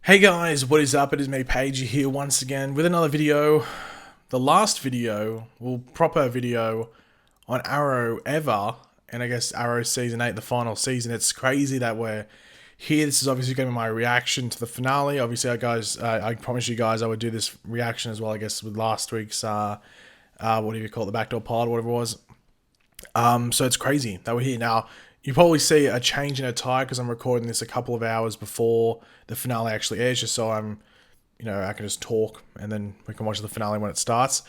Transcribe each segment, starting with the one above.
Hey guys, what is up? It is me, Pagey, here once again with another video. The last video, well, proper video on Arrow ever, and I guess Arrow Season 8, the final season. It's crazy that we're here. This is obviously going to be my reaction to the finale. Obviously, I promised you guys I would do this reaction as well, I guess, with last week's, what do you call it, the backdoor pod, whatever it was. So it's crazy that we're here now. You probably see a change in attire because I'm recording this a couple of hours before the finale actually airs, just so I can just talk and then we can watch the finale when it starts.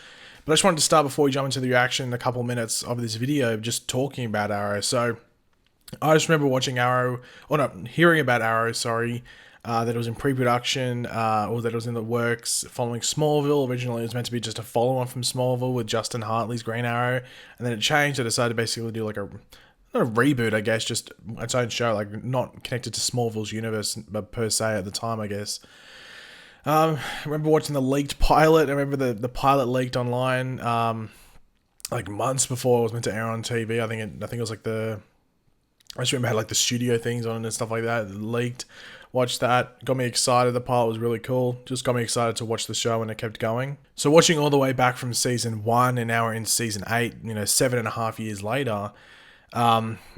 But I just wanted to start before we jump into the reaction, a couple of minutes of this video, just talking about Arrow. So I just remember watching Arrow, or no, hearing about Arrow, that it was in pre-production, or that it was in the works following Smallville. Originally, it was meant to be just a follow-on from Smallville with Justin Hartley's Green Arrow, and then it changed. They decided to basically do like not a reboot, I guess, just its own show, like not connected to Smallville's universe but per se at the time, I guess. I remember watching the leaked pilot. I remember the pilot leaked online, like months before it was meant to air on TV. I think it was like I just remember it had like the studio things on it and stuff like that. It leaked. Watched that. Got me excited. The pilot was really cool. Just got me excited to watch the show and it kept going. So watching all the way back from season 1 and now we're in season 8, 7.5 years later,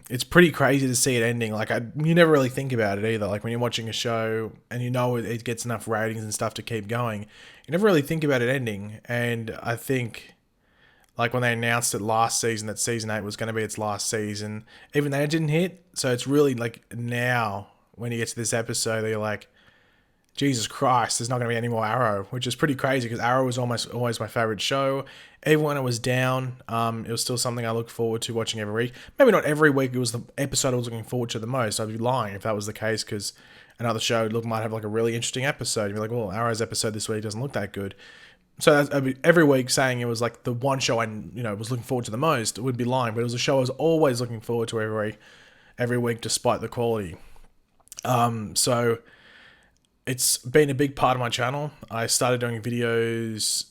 it's pretty crazy to see it ending. Like you never really think about it either. Like when you're watching a show and it gets enough ratings and stuff to keep going, you never really think about it ending. And I think like when they announced it last season that season 8 was going to be its last season, even though it didn't hit. So it's really like now when you get to this episode, you're like, Jesus Christ, there's not going to be any more Arrow, which is pretty crazy because Arrow was almost always my favorite show. Even when it was down, it was still something I look forward to watching every week. Maybe not every week, it was the episode I was looking forward to the most. I'd be lying if that was the case because another show might have like a really interesting episode. You'd be like, well, Arrow's episode this week doesn't look that good. So I'd be every week saying it was like the one show I was looking forward to the most. It would be lying, but it was a show I was always looking forward to every week despite the quality. So it's been a big part of my channel. I started doing videos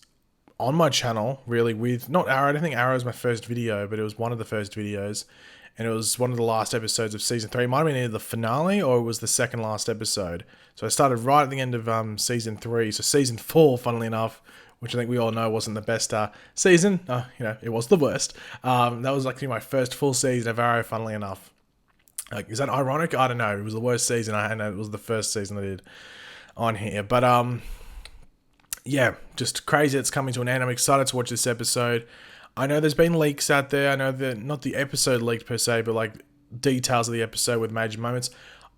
on my channel, really, with, not Arrow, I don't think Arrow was my first video, but it was one of the first videos, and it was one of the last episodes of season 3. It might have been either the finale or it was the second last episode. So I started right at the end of season 3. So season 4, funnily enough, which I think we all know wasn't the best season, it was the worst. That was like my first full season of Arrow, funnily enough. Like, is that ironic? I don't know. It was the worst season I had. It was the first season I did on here. But, yeah, just crazy it's coming to an end. I'm excited to watch this episode. I know there's been leaks out there. I know that not the episode leaked per se, but like details of the episode with major moments.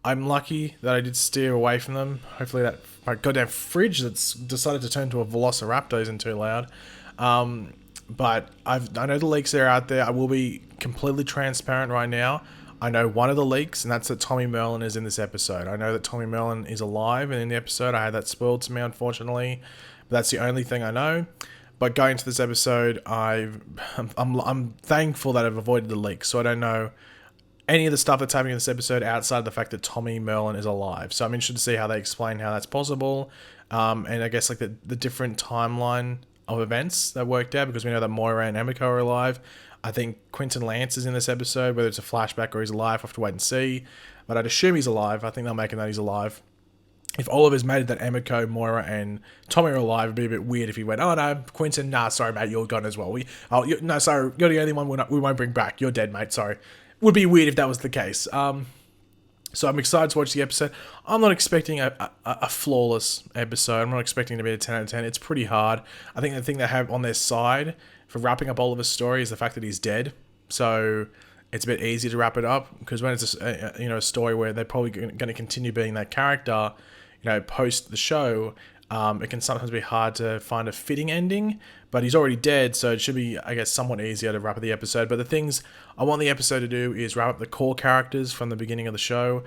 I'm lucky that I did steer away from them. Hopefully that my goddamn fridge that's decided to turn to a Velociraptor isn't too loud. But I know the leaks are out there. I will be completely transparent right now. I know one of the leaks, and that's that Tommy Merlin is in this episode. I know that Tommy Merlin is alive and in the episode. I had that spoiled to me, unfortunately. But that's the only thing I know. But going into this episode, I'm thankful that I've avoided the leaks. So I don't know any of the stuff that's happening in this episode outside the fact that Tommy Merlin is alive. So I'm interested to see how they explain how that's possible. And I guess like the different timeline of events that worked out, because we know that Moira and Emiko are alive. I think Quentin Lance is in this episode, whether it's a flashback or he's alive, I'll have to wait and see. But I'd assume he's alive. I think they'll make it that he's alive. If Oliver's made it that Emiko, Moira, and Tommy are alive, it'd be a bit weird if he went, oh no, Quentin, nah, sorry mate, you're gone as well. No, sorry, you're the only one we won't bring back. You're dead, mate, sorry. Would be weird if that was the case. So I'm excited to watch the episode. I'm not expecting a flawless episode. I'm not expecting it to be a 10 out of 10. It's pretty hard. I think the thing they have on their side for wrapping up Oliver's story is the fact that he's dead. So it's a bit easy to wrap it up, because when it's a story where they're probably going to continue being that character, post the show, it can sometimes be hard to find a fitting ending. But he's already dead, so it should be, I guess, somewhat easier to wrap up the episode. But the things I want the episode to do is wrap up the core characters from the beginning of the show,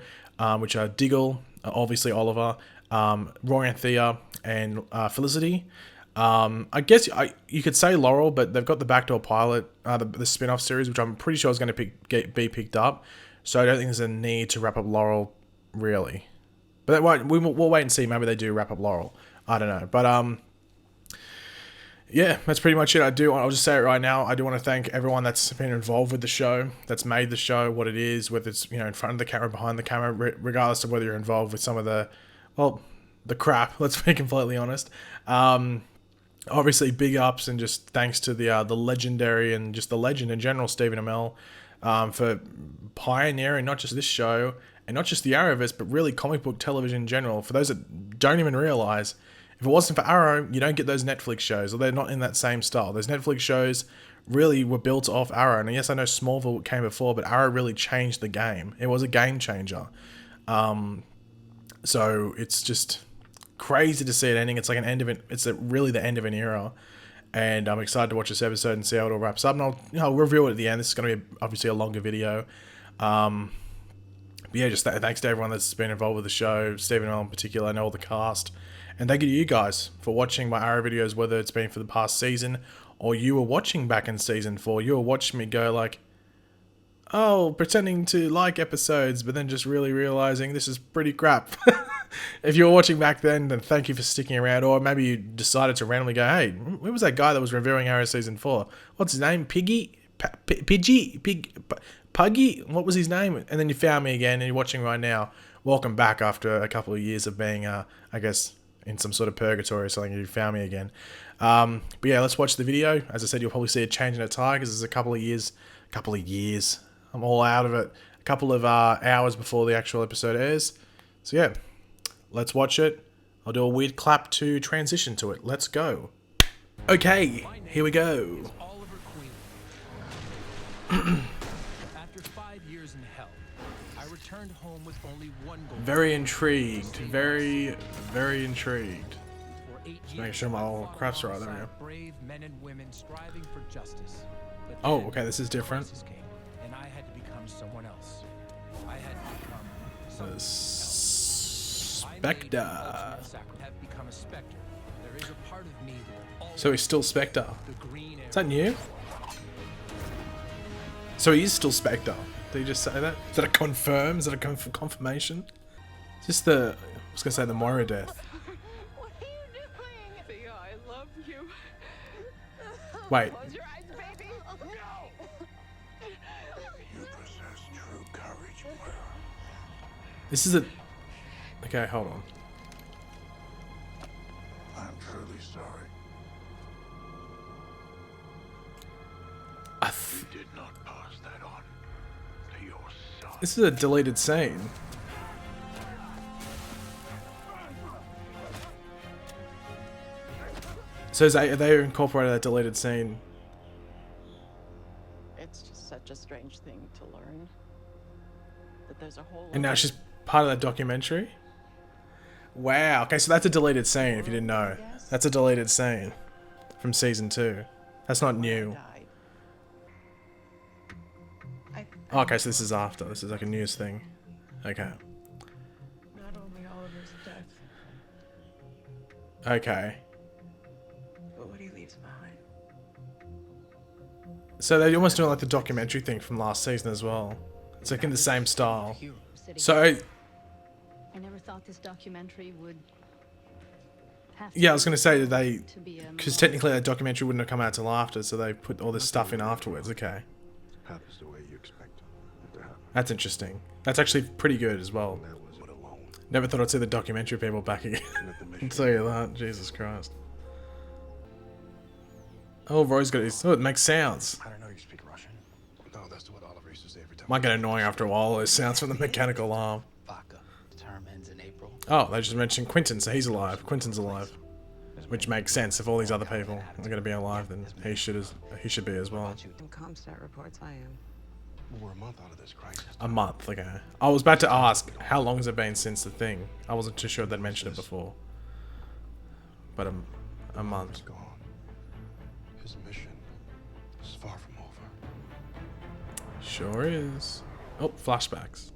which are Diggle, obviously Oliver, Roy and Thea, and Felicity. I guess you could say Laurel, but they've got the backdoor pilot, the spin-off series, which I'm pretty sure is going to be picked up. So I don't think there's a need to wrap up Laurel, really. But we'll wait and see. Maybe they do wrap up Laurel. I don't know. But yeah, that's pretty much it. I'll just say it right now. I do want to thank everyone that's been involved with the show, that's made the show what it is, whether it's in front of the camera, behind the camera, regardless of whether you're involved with some of the, well, the crap. Let's be completely honest. Obviously, big ups and just thanks to the legendary and just the legend in general, Stephen Amell, for pioneering not just this show and not just the Arrowverse, but really comic book television in general. For those that don't even realize, if it wasn't for Arrow, you don't get those Netflix shows, or they're not in that same style. Those Netflix shows really were built off Arrow. And yes, I know Smallville came before, but Arrow really changed the game. It was a game changer. So it's just crazy to see it ending. It's like an end of it. It's really the end of an era. And I'm excited to watch this episode and see how it all wraps up. And I'll review it at the end. This is going to be obviously a longer video. But yeah, just thanks to everyone that's been involved with the show. Stephen Amell in particular. I know all the cast. And thank you to you guys for watching my Arrow videos, whether it's been for the past season or you were watching back in season 4. You were watching me go like, oh, pretending to like episodes, but then just really realizing this is pretty crap. If you were watching back then thank you for sticking around. Or maybe you decided to randomly go, hey, where was that guy that was reviewing Arrow season 4? What's his name? Pagey? Pagey? What was his name? And then you found me again and you're watching right now. Welcome back after a couple of years of being, I guess, in some sort of purgatory or something. You found me again. But yeah, let's watch the video. As I said, you'll probably see a change in attire because there's a couple of years. I'm all out of it. A couple of hours before the actual episode airs. So yeah, let's watch it. I'll do a weird clap to transition to it. Let's go. Okay, here we go. After 5 years in hell, I returned home with only one goal. Very intrigued. Very intrigued. Just making sure my all crap's right. There we go. Brave men and women striving for justice. Oh, okay, this is different. And I had to become someone else. I had to become someone Spectre. have become a Spectre. There is a part of me that So he's still Spectre. the green Is that new? So he is still Spectre. Did he just say that? Is that a confirm? Is that a confirmation? Is this the... I was going to say the Moira death. What are you doing? Theo, I love you. Wait. Close your eyes, baby. No! You possess true courage, Moira. This is a... Okay, hold on. I'm truly sorry. You did not pass that on to your son. This is a deleted scene. So they incorporated that deleted scene. It's just such a strange thing to learn. That there's a whole And now she's part of that documentary? Wow. Okay, so that's a deleted scene, if you didn't know. That's a deleted scene from season 2. That's not new. Oh, okay, so this is after. This is like a news thing. Okay. Not only Oliver's death, Okay. but what he leaves behind. So they're almost doing like the documentary thing from last season as well. It's like in the same style. So, I never thought this documentary would have to yeah, I was going to say that they... to be a Because technically that documentary wouldn't have come out till after, so they put all this stuff in afterwards. Okay. Happens the way you expect it to happen. That's interesting. That's actually pretty good as well. That was it alone. Never thought I'd see the documentary people back again. Let the I'll mission tell you that. Jesus Christ. Oh, Roy's got his... Oh, it makes sounds. I don't know you speak Russian. No, that's what Oliver used to say every time. Might get annoying after a while, those sounds from the mechanical arm. Vodka. The term ends in April. Oh, they just mentioned Quentin, so he's alive. Quentin's alive. Which makes sense. If all these other people are going to be alive, then he should be as well. In Comstat reports, I am. We're a month out of this crisis. A month, okay. I was about to ask, how long has it been since the thing? I wasn't too sure they'd mentioned it before. But a month. He's gone. His mission is far from over. Sure is. Oh, flashbacks.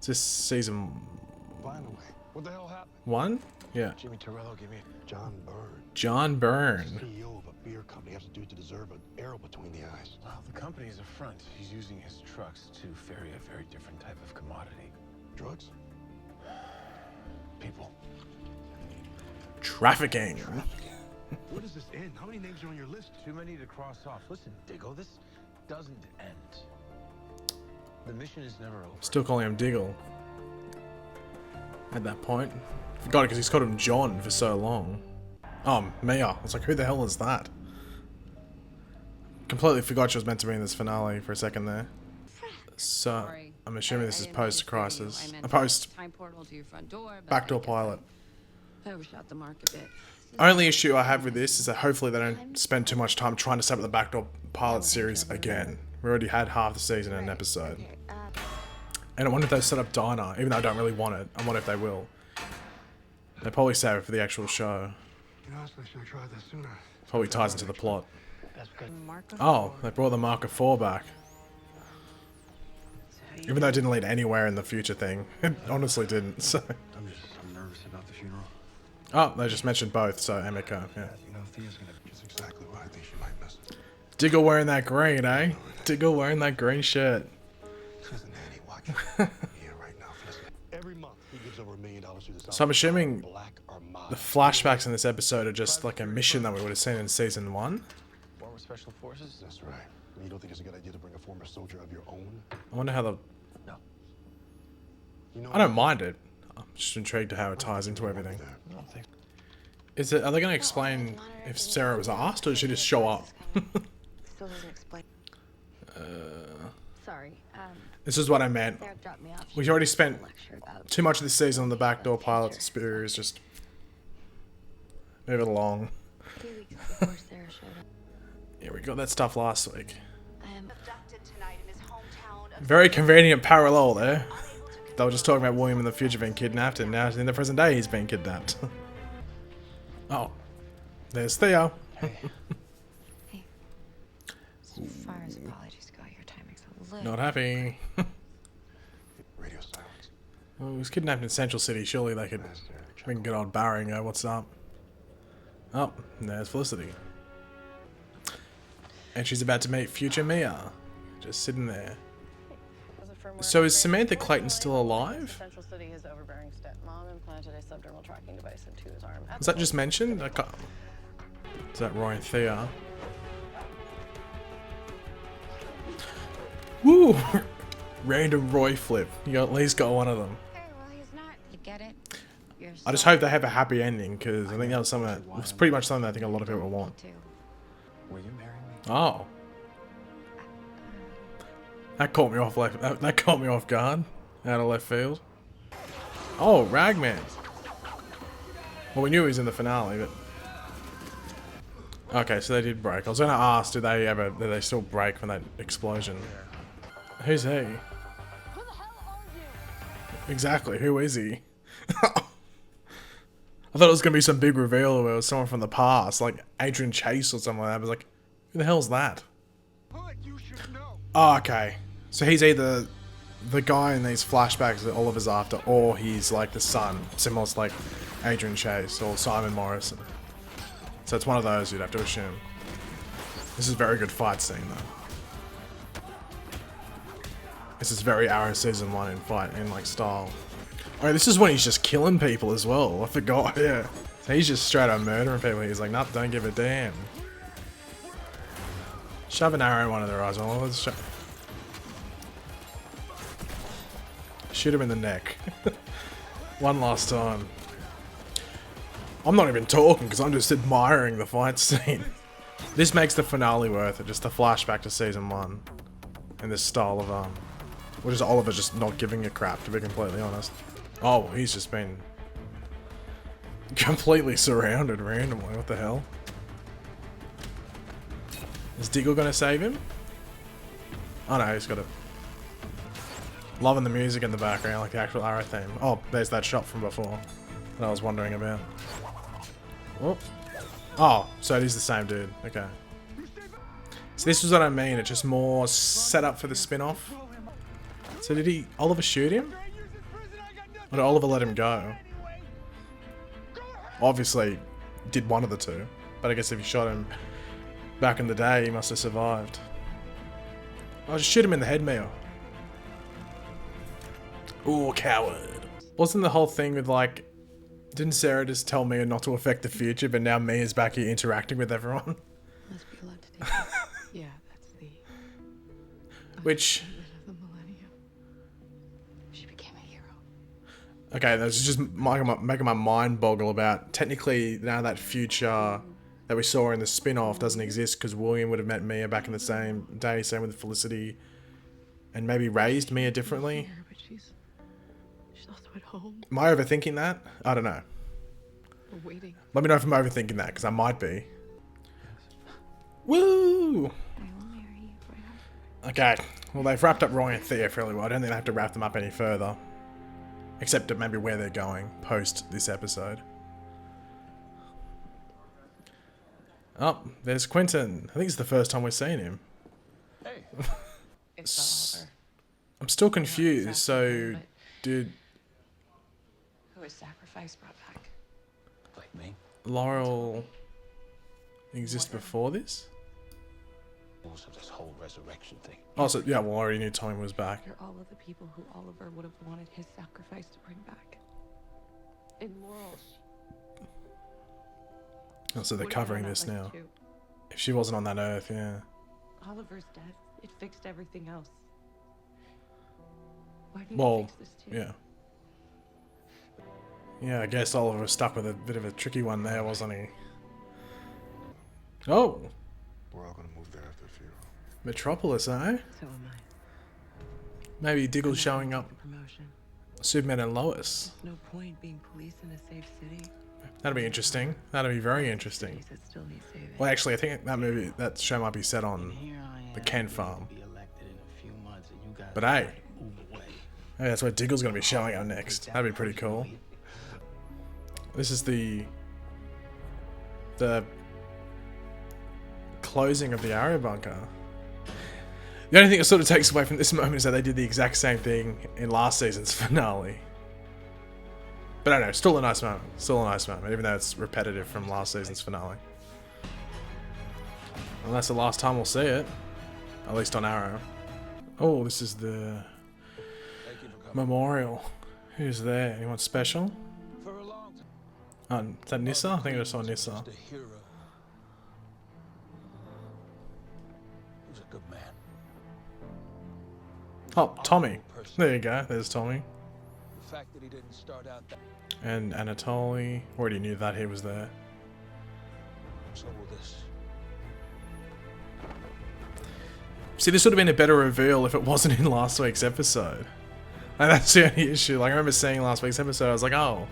Is this season Finally, what the hell happened? 1? Yeah. Jimmy Torello gave me John Byrne, John Byrne. CEO of a beer company, has to do to deserve an arrow between the eyes. Well, the company's a front. He's using his trucks to ferry a very different type of commodity. Drugs? People. Trafficking. What does this end? How many names are on your list? Too many to cross off. Listen, Diggle, this doesn't end. The mission is never over. Still calling him Diggle. at that point. Forgot it because he's called him John for so long. Oh, Mia. I was like, who the hell is that? Completely forgot she was meant to be in this finale for a second there. So, I'm assuming this is post-crisis. A Time portal to your front door, but backdoor pilot. I overshot the mark a bit. Only issue I have with this is that hopefully they don't spend too much time trying to set up the backdoor pilot series again. We already had half the season in an episode. And I wonder if they set up Dinah, even though I don't really want it. I wonder if they will. They probably save it for the actual show. You know, I should have tried that sooner. Probably ties into the plot. Mark of Oh, they brought the Mark of 4 back. Even though it didn't lead anywhere in the future thing. It honestly didn't, so... I'm nervous about the funeral. Oh, they just mentioned both, so Emeka, yeah. You know, Thea's gonna... That's exactly why I think she might miss it. Diggle wearing that green, eh? Diggle wearing that green shirt. Listen, Nanny, watch here right now. Listen. Every month, he gives over $1 million to the So I'm assuming Black Armada. the flashbacks in this episode are just like a mission that we would have seen in season 1. Former Special Forces? That's right. You don't think it's a good idea to bring a former soldier of your own? I wonder how the... No. You know, I don't mind it. I'm just intrigued to how it ties into everything. Is it? Are they going to explain if Sarah was asked, or did she just show up? Still doesn't explain. Sorry. This is what I meant. Sarah dropped me off. We already spent Lecture about too much of this season on the backdoor pilot series. Just move it along. 2 weeks before Sarah showed up. Yeah, we got that stuff last week. I am abducted tonight in his hometown of Very convenient parallel there. They were just talking about William in the future being kidnapped, and now in the present day he's being kidnapped. Oh, there's Theo. Hey. As far as apologies go, your timing's a little... Not happy. radio silence. Well, he was kidnapped in Central City. Surely they could. We can get on Barry and go, what's up? Oh, and there's Felicity. And she's about to meet future Mia. Just sitting there. So is Samantha Clayton still alive? Central City, his overbearing stepmom implanted a subdermal tracking device into his arm. Was that just mentioned? I can't... Is that Roy and Thea? Woo! Random Roy flip. You at least got one of them. Okay, well, he's not. You get it? You're I just hope they have a happy ending, because I think that was something that was pretty much something I think a lot of people want. Will you marry me? Oh. That caught me off that caught me off guard. Out of left field. Oh, Ragman. Well, we knew he was in the finale, but... Okay, so they did break. I was gonna ask, did they still break from that explosion? Who's he? Who the hell are you? Exactly, who is he? I thought it was gonna be some big reveal where it was someone from the past, like Adrian Chase or something like that. I was like, who the hell's that? You should know. Oh, okay. So he's either the guy in these flashbacks that Oliver's after, or he's like the son, similar to like Adrian Chase or Simon Morrison. So it's one of those, you'd have to assume. This is a very good fight scene though. This is very Arrow season 1 in fight in like style. Oh, this is when he's just killing people as well. I forgot. Yeah. So he's just straight up murdering people. He's like, nope, don't give a damn. Shove an arrow in one of their eyes. Well, let's shoot him in the neck. One last time. I'm not even talking because I'm just admiring the fight scene. This makes the finale worth it. Just a flashback to season 1. And this style of or just Oliver just not giving a crap, to be completely honest. Oh, he's just been completely surrounded randomly. What the hell? Is Diggle gonna save him? Oh no, he's got a... Loving the music in the background, like the actual Arrow theme. Oh, there's that shot from before that I was wondering about. Oh, oh, so it is the same dude. Okay. So this is what I mean. It's just more set up for the spin-off. So did Oliver shoot him? Or did Oliver let him go? Obviously, did one of the two. But I guess if he shot him back in the day, he must have survived. I'll just shoot him in the head, Mia. Ooh, coward. Wasn't the whole thing with like... Didn't Sarah just tell Mia not to affect the future, but now Mia's back here interacting with everyone? Must be a lot to take. Yeah, that's the... Which... of the millennium. She became a hero. Okay, that's just making my mind boggle about. Technically, now that future that we saw in the spin-off doesn't exist because William would have met Mia back in the same day, same with Felicity, and maybe raised Mia differently. Here, but she's also at home. Am I overthinking that? I don't know. We're waiting. Let me know if I'm overthinking that, because I might be. Woo! I will marry you forever. Okay, well they've wrapped up Roy and Thea fairly well. I don't think they have to wrap them up any further. Except at maybe where they're going post this episode. Oh, there's Quentin. I think it's the first time we've seen him. Hey. It's Oliver. I'm still confused, so... Did Who was sacrificed brought back? Like me? Laurel exist before this? Rules of this whole resurrection thing. Oh, so, yeah, well I already knew Tommy was back. They're all of the people who Oliver would have wanted his sacrifice to bring back. Immoral. Oh, so they're Would have covering done this that now. life too. If she wasn't on that earth, yeah. Oliver's death, it fixed everything else. Why didn't Well, you fix this too? yeah. Yeah, I guess Oliver was stuck with a bit of a tricky one there, wasn't he? Oh! We're all gonna move there after the funeral. Metropolis, eh? So am I. Maybe Diggle's showing up. Promotion. Superman and Lois. No point being police in a safe city. That'd be interesting. That'd be very interesting. Cities that still need saving. Well, actually, I think that show might be set on Here I the am, Ken farm. be elected in a few months, and you guys But hey, move away. hey, that's where Diggle's gonna be showing up next. That'd be pretty cool. This is the closing of the Arrow bunker. The only thing that sort of takes away from this moment is that they did the exact same thing in last season's finale. But I don't know, still a nice moment. Still a nice moment, even though it's repetitive from last season's finale. Well, that's the last time we'll see it. At least on Arrow. Oh, this is the memorial. Who's there? Anyone special? For a long time. Oh, is that Nissa? I think I just saw Nissa. The hero. He was a good man. Oh, Tommy. There you go. There's Tommy. The fact that he didn't start out that. And Anatoly. Already knew that he was there. So will this. See, this would have been a better reveal if it wasn't in last week's episode. And that's the only issue. Like, I remember seeing last week's episode, I was like, oh,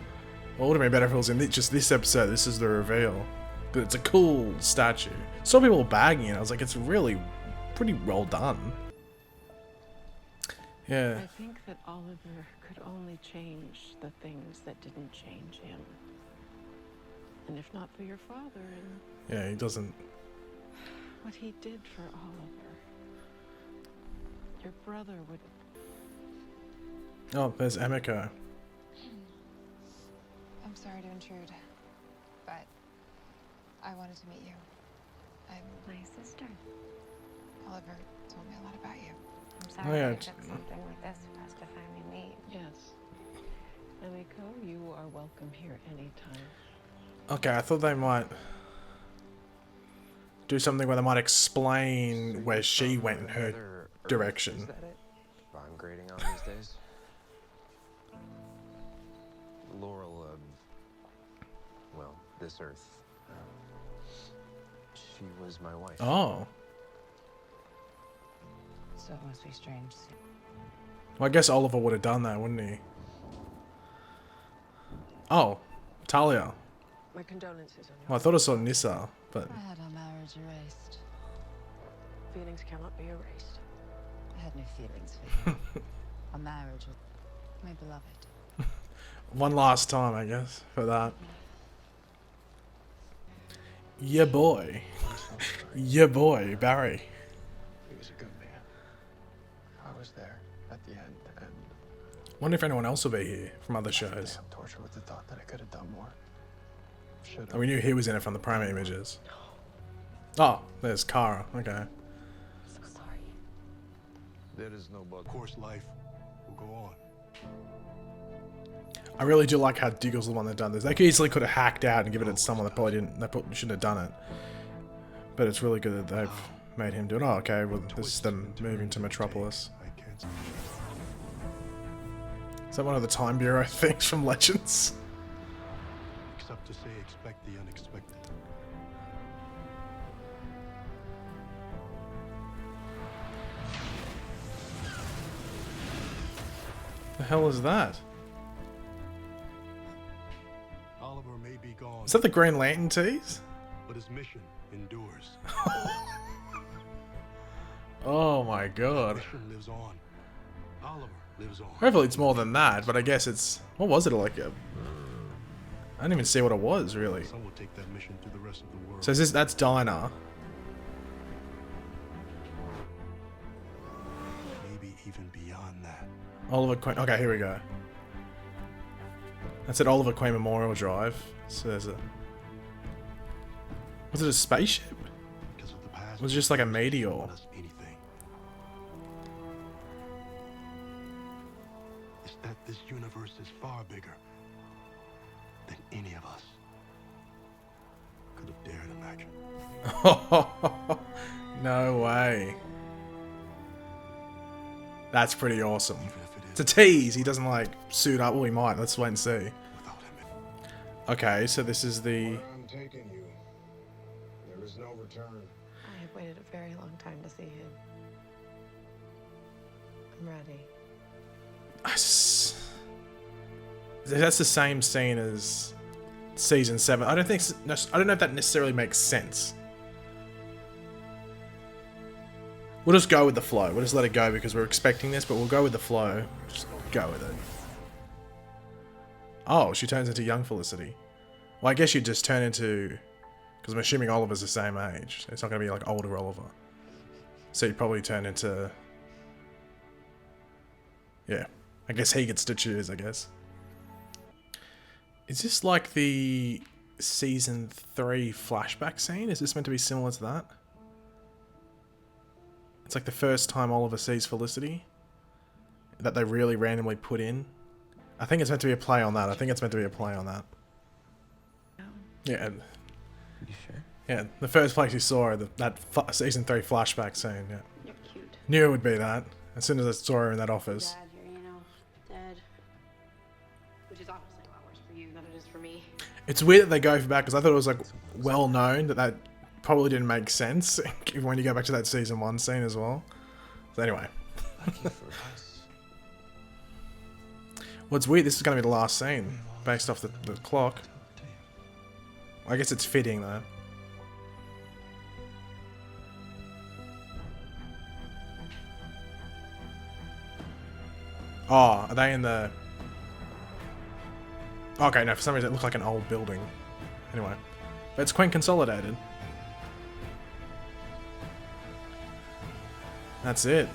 well, it would have been better if it was in just this episode. This is the reveal. But it's a cool statue. Saw people bagging it. I was like, it's really pretty well done. Yeah. I think that Oliver could only change the things that didn't change him. And if not for your father and Yeah, he doesn't. what he did for Oliver, your brother would. Oh, there's Emiko. I'm sorry to intrude, but I wanted to meet you. I'm my sister. Oliver told me a lot about you. I'm sorry yeah, that it's- it took something like this for us to finally meet. Yes. Emiko, you are welcome here anytime. Okay, I thought they might do something where they might explain where she went in her direction. Is that it? I'm grading on these days. Laurel, well, this Earth. She was my wife. Oh. So it must be strange. Well, I guess Oliver would have done that, wouldn't he? Oh, Talia. My condolences on your Well, I thought I saw Nissa, but I had our marriage erased. feelings cannot be erased. I had no feelings for you. Our marriage with my beloved. one last time, I guess, for that. Yeah, boy. Yeah, boy, Barry. He was a good man. I was there at the end, and Wonder if anyone else will be here from other shows. I'm tortured with the thought that I could have done more. Should Oh, have. we knew he was in it from the promo images. Oh, there's Kara. Okay. So sorry. There is no but. Of course, life will go on. I really do like how Diggle's the one that done this. They easily could have hacked out and given it to someone that probably didn't. They probably shouldn't have done it. But it's really good that they've made him do it. Oh, okay. Well, this is them moving to Metropolis. I can't. Is that one of the Time Bureau things from Legends? Except to say expect the unexpected. The hell is that? Oliver may be gone, Is that the Green Lantern tease? but his mission endures. Oh my god. Mission lives on. Oliver lives on. Hopefully it's more than that, but I guess it's... What was it like? I didn't even see what it was, really. Some will take that mission to the rest of the world. So is this... That's Dinah. Maybe even beyond that. Oliver Queen... Okay, here we go. That's at Oliver Queen Memorial Drive. So there's a... Was it a spaceship? Because of the past, Was it just like a meteor? taught us anything. It's that this universe is far bigger than any of us could have dared imagine. No way. That's pretty awesome. Even if it It's a is tease. He doesn't like suit up. Well, he might. Let's wait and see. without him. Okay, so this is the... I'm taking you. There is no return. I have waited a very long time to see him. I'm ready. That's the same scene as season 7. I don't think... I don't know if that necessarily makes sense. We'll just go with the flow. We'll just let it go because we're expecting this, but we'll go with the flow. Just go with it. Oh, she turns into young Felicity. Well, I guess you'd just turn into... Because I'm assuming Oliver's the same age. So it's not going to be like older Oliver. So you'd probably turn into... Yeah. I guess he gets to choose, I guess. Is this like the season 3 flashback scene? Is this meant to be similar to that? It's like the first time Oliver sees Felicity that they really randomly put in. I think it's meant to be a play on that. Yeah. You sure? Yeah, the first place you saw her, that season 3 flashback scene, yeah. You're cute. Knew it would be that. As soon as I saw her in that office. Dad here, you know, dead. Which is obviously a lot worse for you than it is for me. It's weird that they go back, because I thought it was like well known that probably didn't make sense when you go back to that season 1 scene as well. So anyway. Lucky for us. What's weird, this is going to be the last scene, based off the clock. I guess it's fitting though. Oh, are they in the... Okay, no, for some reason it looks like an old building. Anyway. But it's Queen Consolidated. That's it.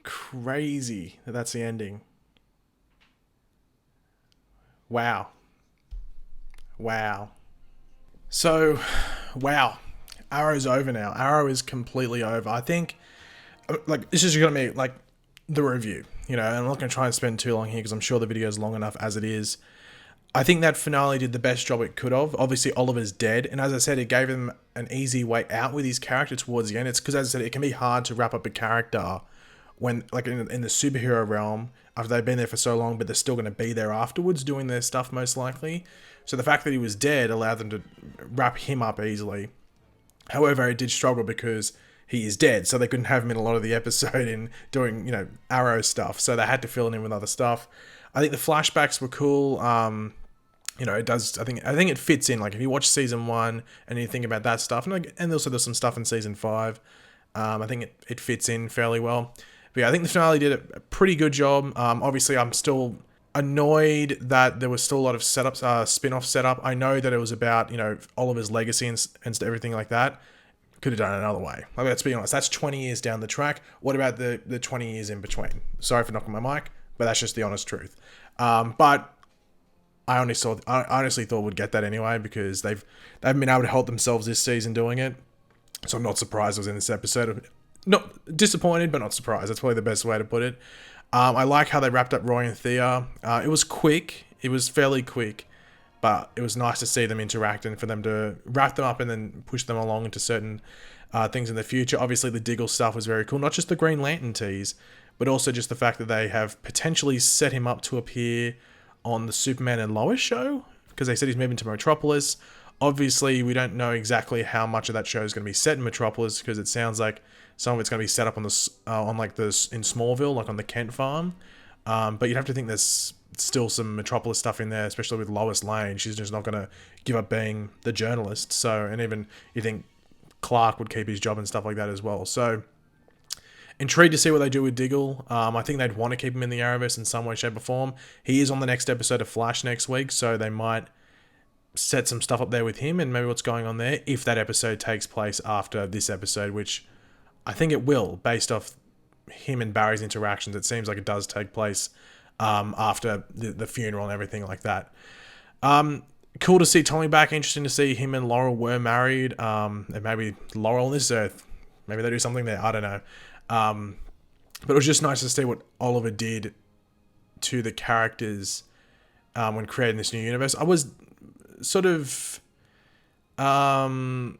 Crazy that that's the ending. Wow. Wow. So, wow. Arrow's over now. Arrow is completely over. I think, like, this is going to be, like, the review. You know, I'm not going to try and spend too long here because I'm sure the video is long enough as it is. I think that finale did the best job it could have. Obviously, Oliver's dead. And as I said, it gave him an easy way out with his character towards the end. It's because, as I said, it can be hard to wrap up a character when, like, in the superhero realm, after they've been there for so long, but they're still going to be there afterwards doing their stuff most likely. So the fact that he was dead allowed them to wrap him up easily. However, it did struggle because he is dead, so they couldn't have him in a lot of the episode in doing, you know, Arrow stuff. So they had to fill it in with other stuff. I think the flashbacks were cool. You know, it does. I think it fits in. Like if you watch season 1 and you think about that stuff, and also there's some stuff in season 5. I think it fits in fairly well. But yeah, I think the finale did a pretty good job. Obviously, I'm still annoyed that there was still a lot of setups, spin-off setup. I know that it was about, you know, Oliver's legacy and everything like that. Could have done it another way. Like, let's be honest, that's 20 years down the track. What about the 20 years in between? Sorry for knocking my mic, but that's just the honest truth. But I honestly thought we'd get that anyway because they've been able to help themselves this season doing it. So I'm not surprised I was in this episode. Not disappointed, but not surprised. That's probably the best way to put it. I like how they wrapped up Roy and Thea. It was quick. It was fairly quick. But it was nice to see them interact and for them to wrap them up and then push them along into certain things in the future. Obviously, the Diggle stuff was very cool. Not just the Green Lantern tease, but also just the fact that they have potentially set him up to appear on the Superman and Lois show, because they said he's moving to Metropolis. Obviously, we don't know exactly how much of that show is going to be set in Metropolis, because it sounds like some of it's going to be set up on the in Smallville, like on the Kent farm. But you'd have to think there's still some Metropolis stuff in there, especially with Lois Lane. She's just not going to give up being the journalist. So, and even you think Clark would keep his job and stuff like that as well. So, intrigued to see what they do with Diggle. I think they'd want to keep him in the Arrowverse in some way, shape, or form. He is on the next episode of Flash next week, so they might set some stuff up there with him and maybe what's going on there if that episode takes place after this episode, which I think it will, based off him and Barry's interactions. It seems like it does take place after the funeral and everything like that. Cool to see Tommy back. Interesting to see him and Laurel were married. And maybe Laurel on this earth, maybe they do something there. I don't know. But it was just nice to see what Oliver did to the characters when creating this new universe. I was sort of not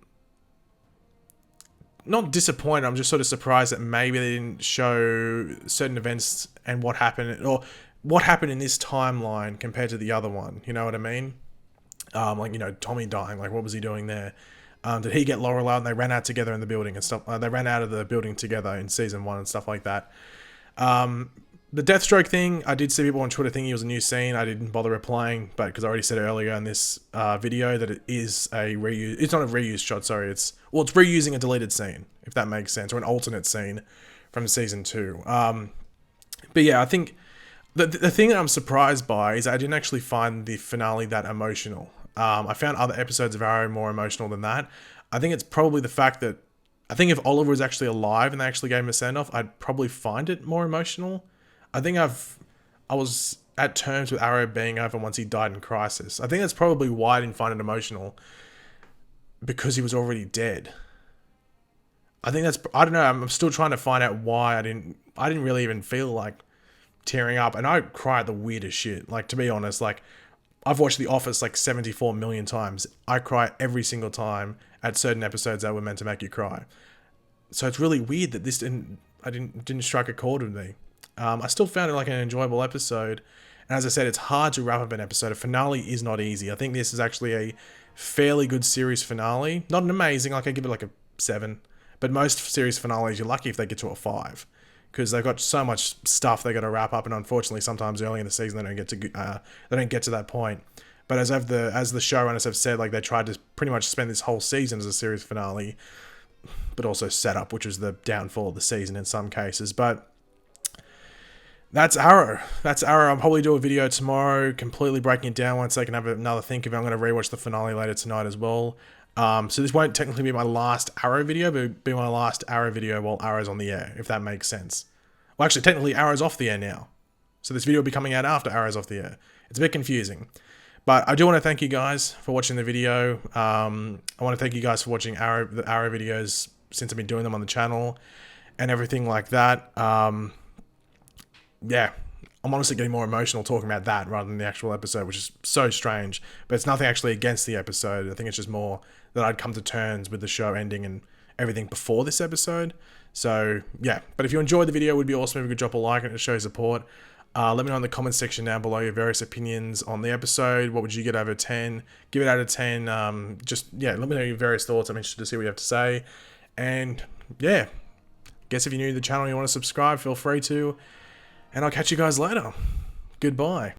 disappointed. I'm just sort of surprised that maybe they didn't show certain events and what happened, or what happened in this timeline compared to the other one. You know what I mean? Like, you know, Tommy dying. Like, what was he doing there? Did he get Laurel out and they ran out together in the building and stuff? They ran out of the building together in season 1 and stuff like that. The Deathstroke thing, I did see people on Twitter thinking it was a new scene. I didn't bother replying, but because I already said earlier in this video that it is a reuse. It's not a reused shot, sorry. It's reusing a deleted scene, if that makes sense, or an alternate scene from season 2. But yeah, I think the thing that I'm surprised by is I didn't actually find the finale that emotional. I found other episodes of Arrow more emotional than that. I think it's probably the fact that I think if Oliver was actually alive and they actually gave him a send-off, I'd probably find it more emotional. I think I was at terms with Arrow being over once he died in Crisis. I think that's probably why I didn't find it emotional, because he was already dead. I think that's, I don't know, I'm still trying to find out why I didn't really even feel like tearing up. And I cry at the weirdest shit. Like, to be honest, like, I've watched The Office like 74 million times. I cry every single time at certain episodes that were meant to make you cry. So it's really weird that this didn't strike a chord with me. I still found it like an enjoyable episode. And as I said, it's hard to wrap up an episode. A finale is not easy. I think this is actually a fairly good series finale. Not an amazing, like I give it like a 7. But most series finales, you're lucky if they get to a 5. Because they've got so much stuff they got to wrap up. And unfortunately, sometimes early in the season, they don't get to that point. But as the showrunners have said, like, they tried to pretty much spend this whole season as a series finale. But also set up, which was the downfall of the season in some cases. But that's Arrow. I'll probably do a video tomorrow, completely breaking it down once I can have another think of it. I'm going to rewatch the finale later tonight as well. So this won't technically be my last Arrow video, but it'll be my last Arrow video while Arrow's on the air, if that makes sense. Well, actually, technically, Arrow's off the air now. So this video will be coming out after Arrow's off the air. It's a bit confusing. But I do want to thank you guys for watching the video. I want to thank you guys for watching the Arrow videos since I've been doing them on the channel and everything like that. Yeah, I'm honestly getting more emotional talking about that rather than the actual episode, which is so strange. But it's nothing actually against the episode. I think it's just more that I'd come to terms with the show ending and everything before this episode. So, yeah. But if you enjoyed the video, it would be awesome if you could drop a like and show support. Let me know in the comments section down below your various opinions on the episode. What would you get out of 10? Give it out of 10. Yeah, let me know your various thoughts. I'm interested to see what you have to say. And, yeah. Guess if you're new to the channel and you want to subscribe, feel free to. And I'll catch you guys later. Goodbye.